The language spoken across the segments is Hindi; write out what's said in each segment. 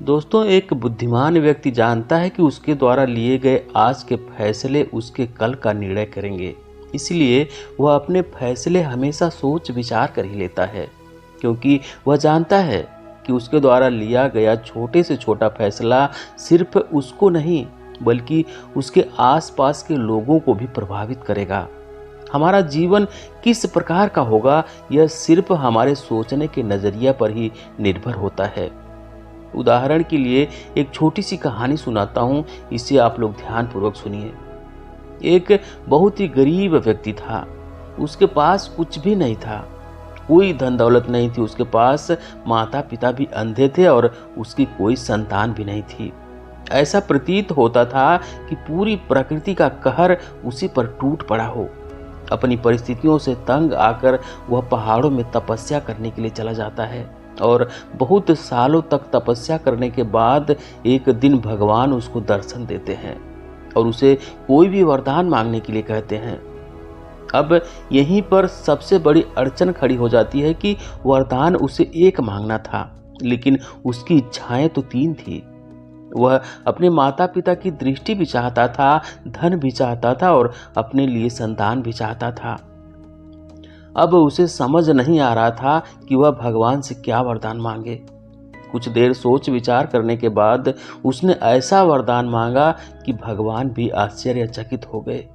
दोस्तों, एक बुद्धिमान व्यक्ति जानता है कि उसके द्वारा लिए गए आज के फैसले उसके कल का निर्णय करेंगे। इसलिए वह अपने फैसले हमेशा सोच विचार कर ही लेता है, क्योंकि वह जानता है कि उसके द्वारा लिया गया छोटे से छोटा फैसला सिर्फ उसको नहीं बल्कि उसके आसपास के लोगों को भी प्रभावित करेगा। हमारा जीवन किस प्रकार का होगा, यह सिर्फ हमारे सोचने के नजरिया पर ही निर्भर होता है। उदाहरण के लिए एक छोटी सी कहानी सुनाता हूँ, इसे आप लोग ध्यानपूर्वक सुनिए। एक बहुत ही गरीब व्यक्ति था। उसके पास कुछ भी नहीं था, कोई धन दौलत नहीं थी। उसके पास माता पिता भी अंधे थे और उसकी कोई संतान भी नहीं थी। ऐसा प्रतीत होता था कि पूरी प्रकृति का कहर उसी पर टूट पड़ा हो। अपनी परिस्थितियों से तंग आकर वह पहाड़ों में तपस्या करने के लिए चला जाता है और बहुत सालों तक तपस्या करने के बाद एक दिन भगवान उसको दर्शन देते हैं और उसे कोई भी वरदान मांगने के लिए कहते हैं। अब यहीं पर सबसे बड़ी अड़चन खड़ी हो जाती है कि वरदान उसे एक मांगना था, लेकिन उसकी इच्छाएं तो 3 थी। वह अपने माता पिता की दृष्टि भी चाहता था, धन भी चाहता था और अपने लिए संतान भी चाहता था। अब उसे समझ नहीं आ रहा था कि वह भगवान से क्या वरदान मांगे। कुछ देर सोच विचार करने के बाद उसने ऐसा वरदान मांगा कि भगवान भी आश्चर्यचकित हो गए।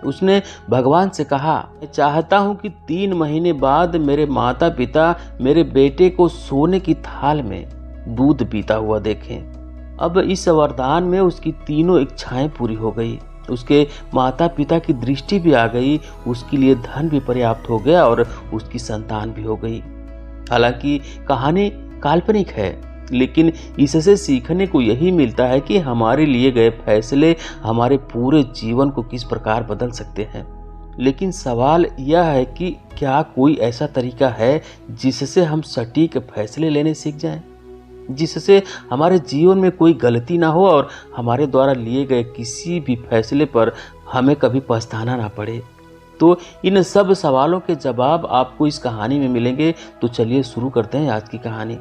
उसने भगवान से कहा, मैं चाहता हूं कि 3 महीने बाद मेरे माता पिता मेरे बेटे को सोने की थाल में दूध पीता हुआ देखें। अब इस वरदान में उसकी तीनों इच्छाएं पूरी हो गई। उसके माता पिता की दृष्टि भी आ गई, उसके लिए धन भी पर्याप्त हो गया और उसकी संतान भी हो गई। हालांकि कहानी काल्पनिक है, लेकिन इससे सीखने को यही मिलता है कि हमारे लिए गए फैसले हमारे पूरे जीवन को किस प्रकार बदल सकते हैं। लेकिन सवाल यह है कि क्या कोई ऐसा तरीका है जिससे हम सटीक फैसले लेने सीख जाएं, जिससे हमारे जीवन में कोई गलती ना हो और हमारे द्वारा लिए गए किसी भी फैसले पर हमें कभी पछताना ना पड़े। तो इन सब सवालों के जवाब आपको इस कहानी में मिलेंगे। तो चलिए शुरू करते हैं आज की कहानी।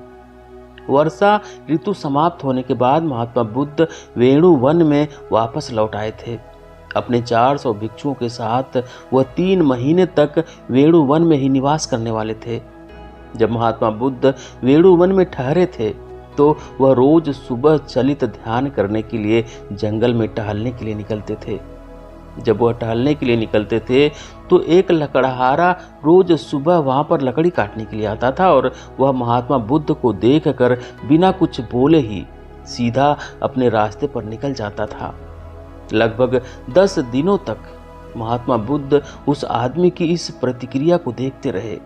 वर्षा ऋतु समाप्त होने के बाद महात्मा बुद्ध वेणु वन में वापस लौट आए थे। अपने 400 भिक्षुओं के साथ वह 3 महीने तक वेणु वन में ही निवास करने वाले थे। जब महात्मा बुद्ध वेणु वन में ठहरे थे तो वह रोज सुबह चलित ध्यान करने के लिए जंगल में टहलने के लिए निकलते थे। जब वह टहलने के लिए निकलते थे तो एक लकड़हारा रोज सुबह वहां पर लकड़ी काटने के लिए आता था और वह महात्मा बुद्ध को देखकर बिना कुछ बोले ही सीधा अपने रास्ते पर निकल जाता था। लगभग 10 दिनों तक महात्मा बुद्ध उस आदमी की इस प्रतिक्रिया को देखते रहे।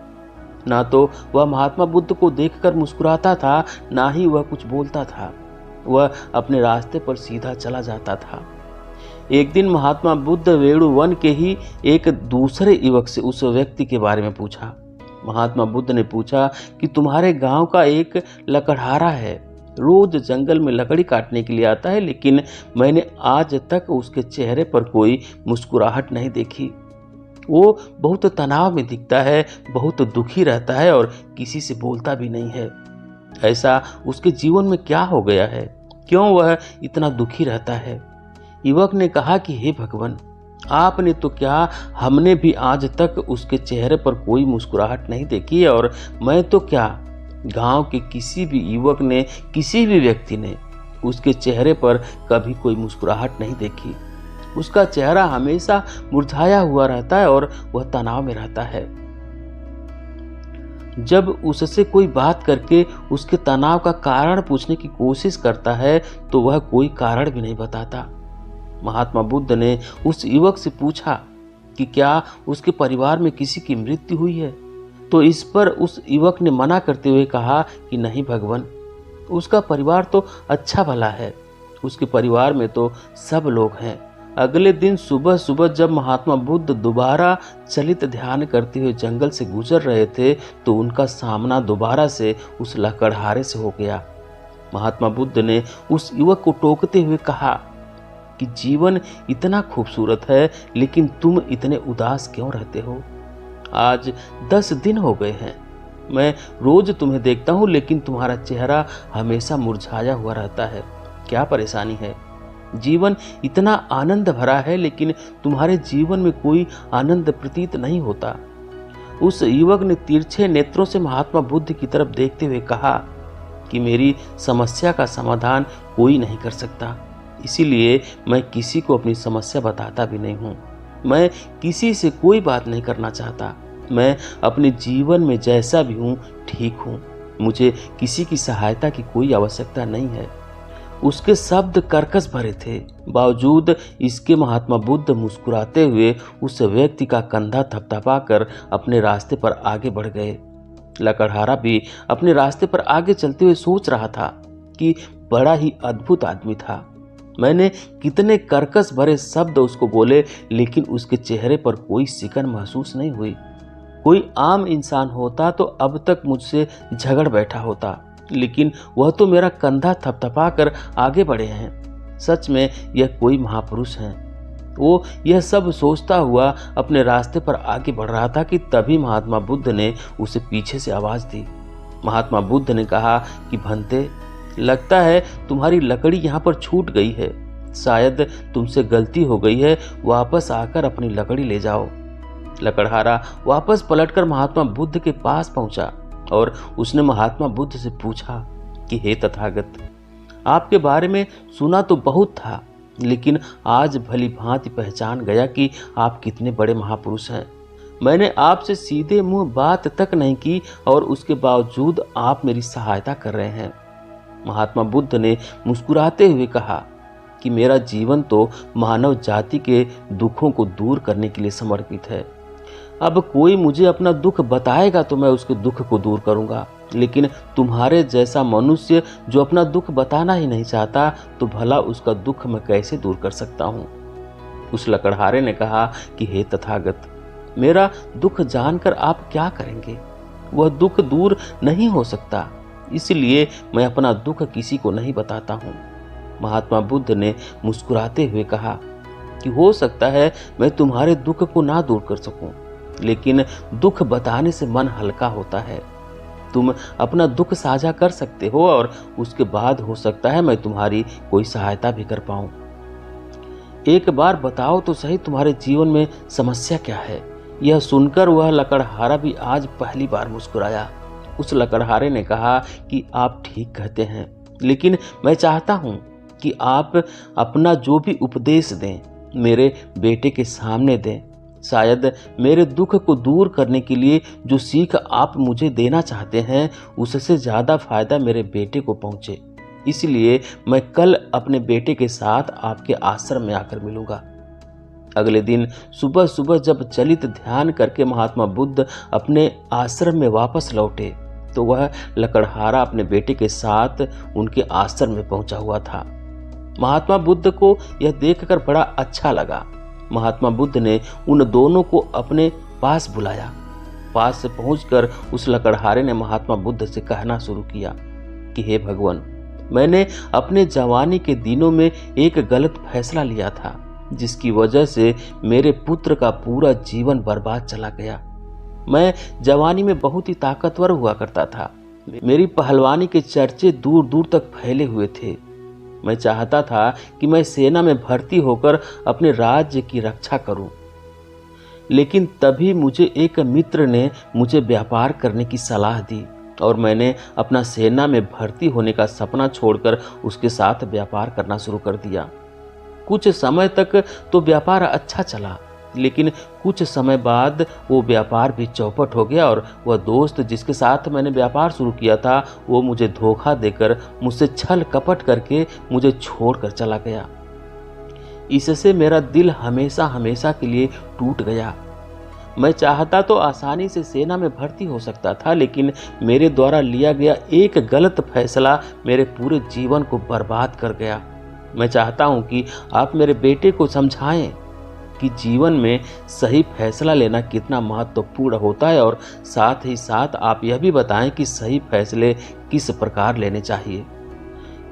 ना तो वह महात्मा बुद्ध को देखकर मुस्कुराता था, ना ही वह कुछ बोलता था। वह अपने रास्ते पर सीधा चला जाता था। एक दिन महात्मा बुद्ध वेणु वन के ही एक दूसरे युवक से उस व्यक्ति के बारे में पूछा। महात्मा बुद्ध ने पूछा कि तुम्हारे गांव का एक लकड़हारा है, रोज जंगल में लकड़ी काटने के लिए आता है, लेकिन मैंने आज तक उसके चेहरे पर कोई मुस्कुराहट नहीं देखी। वो बहुत तनाव में दिखता है, बहुत दुखी रहता है और किसी से बोलता भी नहीं है। ऐसा उसके जीवन में क्या हो गया है? क्यों वह इतना दुखी रहता है? युवक ने कहा कि हे भगवान, आपने तो क्या, हमने भी आज तक उसके चेहरे पर कोई मुस्कुराहट नहीं देखी है और मैं तो क्या, गांव के किसी भी युवक ने, किसी भी व्यक्ति ने उसके चेहरे पर कभी कोई मुस्कुराहट नहीं देखी। उसका चेहरा हमेशा मुरझाया हुआ रहता है और वह तनाव में रहता है। जब उससे कोई बात करके उसके तनाव का कारण पूछने की कोशिश करता है तो वह कोई कारण भी नहीं बताता। महात्मा बुद्ध ने उस युवक से पूछा कि क्या उसके परिवार में किसी की मृत्यु हुई है? तो इस पर उस युवक ने मना करते हुए कहा कि नहीं भगवान, उसका परिवार तो अच्छा भला है, उसके परिवार में तो सब लोग हैं। अगले दिन सुबह सुबह जब महात्मा बुद्ध दोबारा चलित ध्यान करते हुए जंगल से गुजर रहे थे तो उनका सामना दोबारा से उस लकड़हारे से हो गया। महात्मा बुद्ध ने उस युवक को टोकते हुए कहा कि जीवन इतना खूबसूरत है, लेकिन तुम इतने उदास क्यों रहते हो? आज 10 दिन हो गए हैं, मैं रोज तुम्हें देखता हूँ, लेकिन तुम्हारा चेहरा हमेशा मुरझाया हुआ रहता है। क्या परेशानी है? जीवन इतना आनंद भरा है, लेकिन तुम्हारे जीवन में कोई आनंद प्रतीत नहीं होता। उस युवक ने तिरछे नेत्रों से महात्मा बुद्ध की तरफ देखते हुए कहा कि मेरी समस्या का समाधान कोई नहीं कर सकता, इसीलिए मैं किसी को अपनी समस्या बताता भी नहीं हूँ। मैं किसी से कोई बात नहीं करना चाहता। मैं अपने जीवन में जैसा भी हूँ ठीक हूँ। मुझे किसी की सहायता की कोई आवश्यकता नहीं है। उसके शब्द कर्कश भरे थे, बावजूद इसके महात्मा बुद्ध मुस्कुराते हुए उस व्यक्ति का कंधा थपथपाकर अपने रास्ते पर आगे बढ़ गए। लकड़हारा भी अपने रास्ते पर आगे चलते हुए सोच रहा था कि बड़ा ही अद्भुत आदमी था। मैंने कितने कर्कश भरे शब्द उसको बोले, लेकिन उसके चेहरे पर कोई सिकन महसूस नहीं हुई। कोई आम इंसान होता तो अब तक मुझसे झगड़ बैठा होता, लेकिन वह तो मेरा कंधा थपथपा कर आगे बढ़े हैं। सच में यह कोई महापुरुष हैं। वो यह सब सोचता हुआ अपने रास्ते पर आगे बढ़ रहा था कि तभी महात्मा बुद्ध ने उसे पीछे से आवाज दी। महात्मा बुद्ध ने कहा कि भंते, लगता है तुम्हारी लकड़ी यहाँ पर छूट गई है। शायद तुमसे गलती हो गई है, वापस आकर अपनी लकड़ी ले जाओ। लकड़हारा वापस पलटकर महात्मा बुद्ध के पास पहुंचा और उसने महात्मा बुद्ध से पूछा कि हे तथागत, आपके बारे में सुना तो बहुत था, लेकिन आज भली भांति पहचान गया कि आप कितने बड़े महापुरुष हैं। मैंने आपसे सीधे मुंह बात तक नहीं की और उसके बावजूद आप मेरी सहायता कर रहे हैं। महात्मा बुद्ध ने मुस्कुराते हुए कहा कि मेरा जीवन तो मानव जाति के दुखों को दूर करने के लिए समर्पित है। अब कोई मुझे अपना दुख बताएगा तो मैं उसके दुख को दूर करूंगा, लेकिन तुम्हारे जैसा मनुष्य जो अपना दुख बताना ही नहीं चाहता, तो भला उसका दुख मैं कैसे दूर कर सकता हूँ। उस लकड़हारे ने कहा कि हे तथागत, मेरा दुख जानकर आप क्या करेंगे? वह दुख दूर नहीं हो सकता, इसलिए मैं अपना दुख किसी को नहीं बताता हूँ। महात्मा बुद्ध ने मुस्कुराते हुए कहा कि हो सकता है मैं तुम्हारे दुख को ना दूर कर सकूं, लेकिन दुख बताने से मन हल्का होता है। तुम अपना दुख साझा कर सकते हो और उसके बाद हो सकता है मैं तुम्हारी कोई सहायता भी कर पाऊं। एक बार बताओ तो सही, तुम्हारे जीवन में समस्या क्या है? यह सुनकर वह लकड़हारा भी आज पहली बार मुस्कुराया। उस लकड़हारे ने कहा कि आप ठीक कहते हैं, लेकिन मैं चाहता हूं कि आप अपना जो भी उपदेश दें मेरे बेटे के सामने दें। शायद मेरे दुख को दूर करने के लिए जो सीख आप मुझे देना चाहते हैं, उससे ज़्यादा फायदा मेरे बेटे को पहुंचे। इसलिए मैं कल अपने बेटे के साथ आपके आश्रम में आकर मिलूंगा। अगले दिन सुबह सुबह जब चलित ध्यान करके महात्मा बुद्ध अपने आश्रम में वापस लौटे, तो वह लकड़हारा अपने बेटे के साथ उनके आश्रम में पहुंचा हुआ था। महात्मा बुद्ध को यह देखकर बड़ा अच्छा लगा। महात्मा बुद्ध ने उन दोनों को अपने पास बुलाया। पास से पहुंचकर उस लकड़हारे ने महात्मा बुद्ध से कहना शुरू किया कि हे भगवान, मैंने अपने जवानी के दिनों में एक गलत फैसला लिया था, जिसकी वजह से मेरे पुत्र का पूरा जीवन बर्बाद चला गया। मैं जवानी में बहुत ही ताकतवर हुआ करता था। मेरी पहलवानी के चर्चे दूर दूर तक फैले हुए थे। मैं चाहता था कि मैं सेना में भर्ती होकर अपने राज्य की रक्षा करूं, लेकिन तभी मुझे एक मित्र ने मुझे व्यापार करने की सलाह दी और मैंने अपना सेना में भर्ती होने का सपना छोड़कर उसके साथ व्यापार करना शुरू कर दिया। कुछ समय तक तो व्यापार अच्छा चला, लेकिन कुछ समय बाद वो व्यापार भी चौपट हो गया और वह दोस्त जिसके साथ मैंने व्यापार शुरू किया था, वो मुझे धोखा देकर, मुझसे छल कपट करके मुझे छोड़कर चला गया। इससे मेरा दिल हमेशा हमेशा के लिए टूट गया। मैं चाहता तो आसानी से सेना में भर्ती हो सकता था, लेकिन मेरे द्वारा लिया गया एक गलत फैसला मेरे पूरे जीवन को बर्बाद कर गया। मैं चाहता हूं कि आप मेरे बेटे को समझाएं कि जीवन में सही फैसला लेना कितना महत्वपूर्ण होता है, और साथ ही साथ आप यह भी बताएं कि सही फैसले किस प्रकार लेने चाहिए।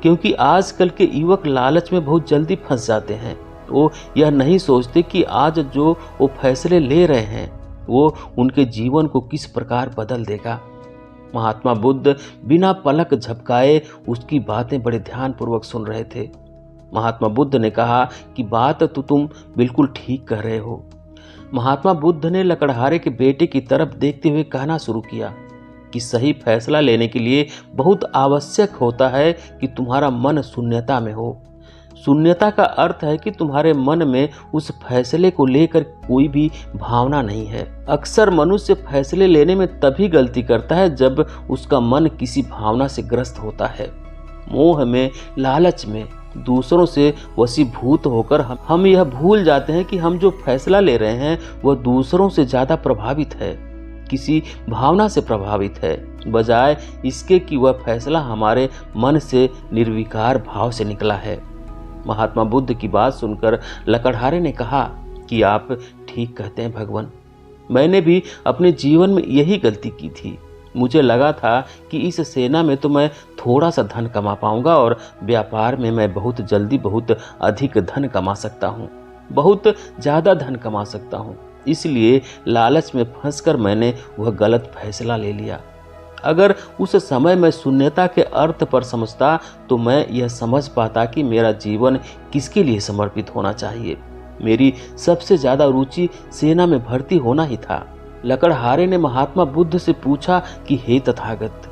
क्योंकि आजकल के युवक लालच में बहुत जल्दी फंस जाते हैं। वो यह नहीं सोचते कि आज जो वो फैसले ले रहे हैं वो उनके जीवन को किस प्रकार बदल देगा। महात्मा बुद्ध बिना पलक झपकाए उसकी बातें बड़े ध्यानपूर्वक सुन रहे थे। महात्मा बुद्ध ने कहा कि बात तो तुम बिल्कुल ठीक कह रहे हो। महात्मा बुद्ध ने लकड़हारे के बेटे की तरफ देखते हुए कहना शुरू किया कि सही फैसला लेने के लिए बहुत आवश्यक होता है कि तुम्हारा मन शून्यता में हो। शून्यता का अर्थ है कि तुम्हारे मन में उस फैसले को लेकर कोई भी भावना नहीं है। अक्सर मनुष्य फैसले लेने में तभी गलती करता है जब उसका मन किसी भावना से ग्रस्त होता है। मोह में, लालच में, दूसरों से वशीभूत होकर हम यह भूल जाते हैं कि हम जो फैसला ले रहे हैं वह दूसरों से ज्यादा प्रभावित है, किसी भावना से प्रभावित है, बजाय इसके कि वह फैसला हमारे मन से निर्विकार भाव से निकला है। महात्मा बुद्ध की बात सुनकर लकड़हारे ने कहा कि आप ठीक कहते हैं भगवान, मैंने भी अपने जीवन में यही गलती की थी। मुझे लगा था कि इस सेना में तो मैं थोड़ा सा धन कमा पाऊंगा और व्यापार में मैं बहुत जल्दी बहुत अधिक धन कमा सकता हूँ, बहुत ज़्यादा धन कमा सकता हूँ। इसलिए लालच में फंसकर मैंने वह गलत फैसला ले लिया। अगर उस समय मैं शून्यता के अर्थ पर समझता तो मैं यह समझ पाता कि मेरा जीवन किसके लिए समर्पित होना चाहिए। मेरी सबसे ज़्यादा रुचि सेना में भर्ती होना ही था। लकड़हारे ने महात्मा बुद्ध से पूछा कि हे तथागत,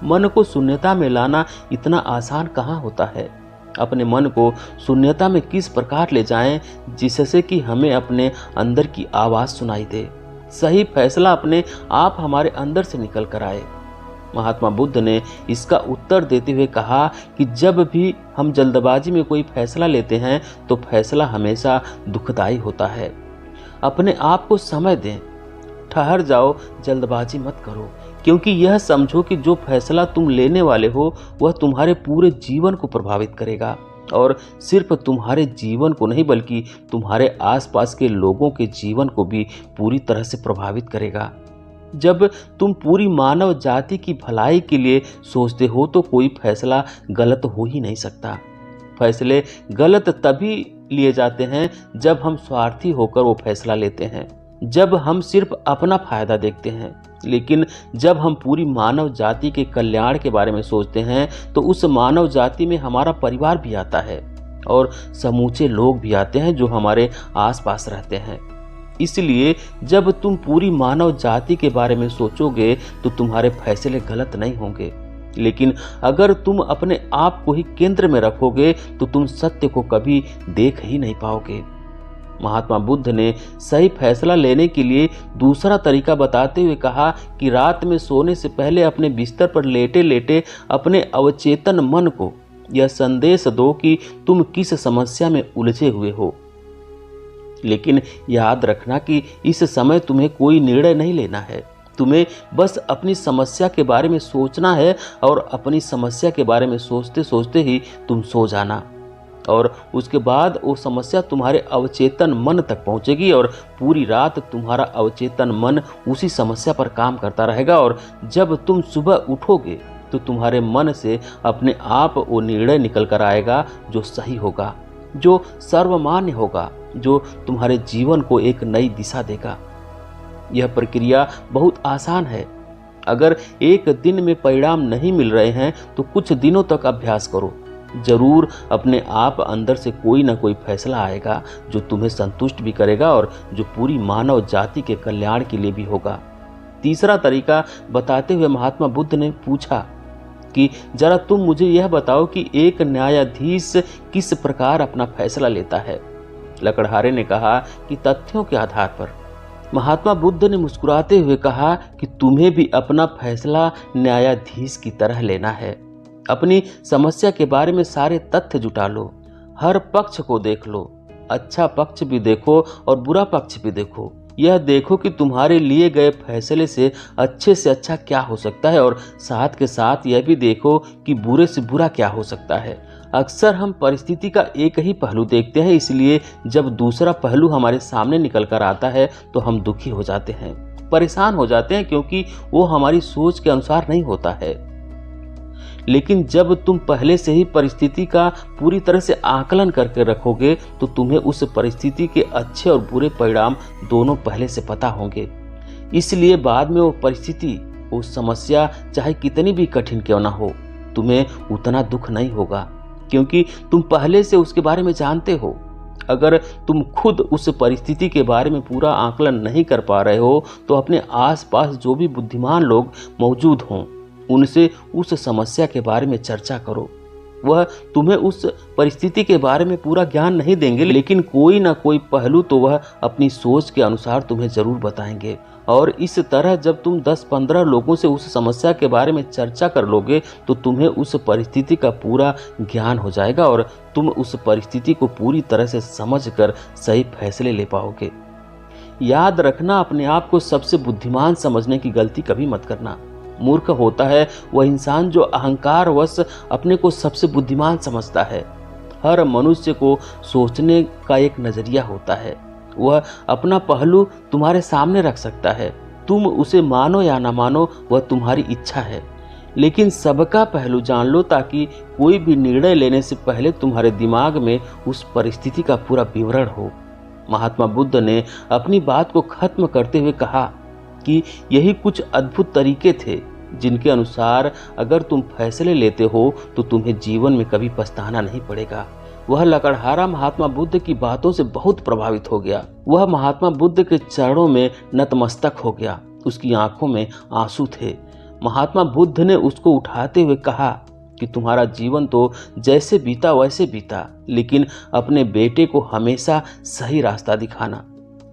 मन को शून्यता में लाना इतना आसान कहाँ होता है? अपने मन को शून्यता में किस प्रकार ले जाएं जिससे कि हमें अपने अंदर की आवाज़ सुनाई दे, सही फैसला अपने आप हमारे अंदर से निकल कर आए। महात्मा बुद्ध ने इसका उत्तर देते हुए कहा कि जब भी हम जल्दबाजी में कोई फैसला लेते हैं तो फैसला हमेशा दुखदायी होता है। अपने आप को समय दें, ठहर जाओ, जल्दबाजी मत करो, क्योंकि यह समझो कि जो फैसला तुम लेने वाले हो वह तुम्हारे पूरे जीवन को प्रभावित करेगा, और सिर्फ तुम्हारे जीवन को नहीं बल्कि तुम्हारे आसपास के लोगों के जीवन को भी पूरी तरह से प्रभावित करेगा। जब तुम पूरी मानव जाति की भलाई के लिए सोचते हो तो कोई फैसला गलत हो ही नहीं सकता। फैसले गलत तभी लिए जाते हैं जब हम स्वार्थी होकर वो फैसला लेते हैं, जब हम सिर्फ अपना फायदा देखते हैं। लेकिन जब हम पूरी मानव जाति के कल्याण के बारे में सोचते हैं तो उस मानव जाति में हमारा परिवार भी आता है और समूचे लोग भी आते हैं जो हमारे आसपास रहते हैं। इसलिए जब तुम पूरी मानव जाति के बारे में सोचोगे तो तुम्हारे फैसले गलत नहीं होंगे। लेकिन अगर तुम अपने आप को ही केंद्र में रखोगे तो तुम सत्य को कभी देख ही नहीं पाओगे। महात्मा बुद्ध ने सही फैसला लेने के लिए दूसरा तरीका बताते हुए कहा कि रात में सोने से पहले अपने बिस्तर पर लेटे लेटे अपने अवचेतन मन को यह संदेश दो कि तुम किस समस्या में उलझे हुए हो। लेकिन याद रखना कि इस समय तुम्हें कोई निर्णय नहीं लेना है, तुम्हें बस अपनी समस्या के बारे में सोचना है और अपनी समस्या के बारे में सोचते सोचते ही तुम सो जाना, और उसके बाद वो समस्या तुम्हारे अवचेतन मन तक पहुंचेगी और पूरी रात तुम्हारा अवचेतन मन उसी समस्या पर काम करता रहेगा। और जब तुम सुबह उठोगे तो तुम्हारे मन से अपने आप वो निर्णय निकल कर आएगा जो सही होगा, जो सर्वमान्य होगा, जो तुम्हारे जीवन को एक नई दिशा देगा। यह प्रक्रिया बहुत आसान है। अगर एक दिन में परिणाम नहीं मिल रहे हैं तो कुछ दिनों तक अभ्यास करो, जरूर अपने आप अंदर से कोई ना कोई फैसला आएगा जो तुम्हें संतुष्ट भी करेगा और जो पूरी मानव जाति के कल्याण के लिए भी होगा। तीसरा तरीका बताते हुए महात्मा बुद्ध ने पूछा कि जरा तुम मुझे यह बताओ कि एक न्यायाधीश किस प्रकार अपना फैसला लेता है। लकड़हारे ने कहा कि तथ्यों के आधार पर। महात्मा बुद्ध ने मुस्कुराते हुए कहा कि तुम्हें भी अपना फैसला न्यायाधीश की तरह लेना है। अपनी समस्या के बारे में सारे तथ्य जुटा लो, हर पक्ष को देख लो, अच्छा पक्ष भी देखो और बुरा पक्ष भी देखो। यह देखो कि तुम्हारे लिए गए फैसले से अच्छा क्या हो सकता है, और साथ के साथ यह भी देखो कि बुरे से बुरा क्या हो सकता है। अक्सर हम परिस्थिति का एक ही पहलू देखते हैं, इसलिए जब दूसरा पहलू हमारे सामने निकल कर आता है तो हम दुखी हो जाते हैं, परेशान हो जाते हैं, क्योंकि वो हमारी सोच के अनुसार नहीं होता है। लेकिन जब तुम पहले से ही परिस्थिति का पूरी तरह से आकलन करके रखोगे तो तुम्हें उस परिस्थिति के अच्छे और बुरे परिणाम दोनों पहले से पता होंगे। इसलिए बाद में वो परिस्थिति वो समस्या चाहे कितनी भी कठिन क्यों ना हो, तुम्हें उतना दुख नहीं होगा, क्योंकि तुम पहले से उसके बारे में जानते हो। अगर तुम खुद उस परिस्थिति के बारे में पूरा आकलन नहीं कर पा रहे हो, तो अपने आसपास जो भी बुद्धिमान लोग मौजूद हों, उनसे उस समस्या के बारे में चर्चा करो। वह तुम्हें उस परिस्थिति के बारे में पूरा ज्ञान नहीं देंगे, लेकिन कोई ना कोई पहलू तो वह अपनी सोच के अनुसार तुम्हें जरूर बताएंगे। और इस तरह जब तुम 10-15 लोगों से उस समस्या के बारे में चर्चा कर लोगे, तो तुम्हें उस परिस्थिति का पूरा ज्ञान हो जाएगा और तुम उस परिस्थिति को पूरी तरह से समझकर सही फैसले ले पाओगे। याद रखना, अपने आप को सबसे बुद्धिमान समझने की गलती कभी मत करना। मूर्ख होता है वह इंसान जो अहंकारवश अपने को सबसे बुद्धिमान समझता है। हर मनुष्य को सोचने का एक नजरिया होता है। वह अपना पहलू तुम्हारे सामने रख सकता है, तुम उसे मानो या ना मानो, वह तुम्हारी इच्छा है। लेकिन सबका पहलू जान लो, ताकि कोई भी निर्णय लेने से पहले तुम्हारे दिमाग में उस परिस्थिति का पूरा विवरण हो। महात्मा बुद्ध ने अपनी बात को खत्म करते हुए कहा कि यही कुछ अद्भुत तरीके थे जिनके अनुसार अगर तुम फैसले लेते हो तो तुम्हें जीवन में कभी पछताना नहीं पड़ेगा। वह लकड़हारा महात्मा बुद्ध की बातों से बहुत प्रभावित हो गया। वह महात्मा बुद्ध के चरणों में नतमस्तक हो गया। उसकी आंखों में आंसू थे। महात्मा बुद्ध ने उसको उठाते हुए कहा कि तुम्हारा जीवन तो जैसे बीता वैसे बीता, लेकिन अपने बेटे को हमेशा सही रास्ता दिखाना।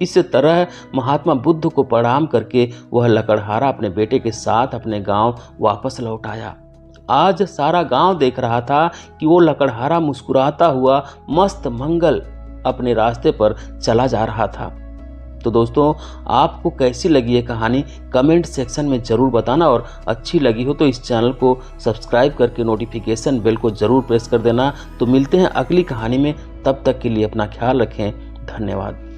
इस तरह महात्मा बुद्ध को प्रणाम करके वह लकड़हारा अपने बेटे के साथ अपने गांव वापस लौट आया। आज सारा गांव देख रहा था कि वो लकड़हारा मुस्कुराता हुआ मस्त मंगल अपने रास्ते पर चला जा रहा था। तो दोस्तों, आपको कैसी लगी ये कहानी कमेंट सेक्शन में ज़रूर बताना, और अच्छी लगी हो तो इस चैनल को सब्सक्राइब करके नोटिफिकेशन बेल को ज़रूर प्रेस कर देना। तो मिलते हैं अगली कहानी में, तब तक के लिए अपना ख्याल रखें। धन्यवाद।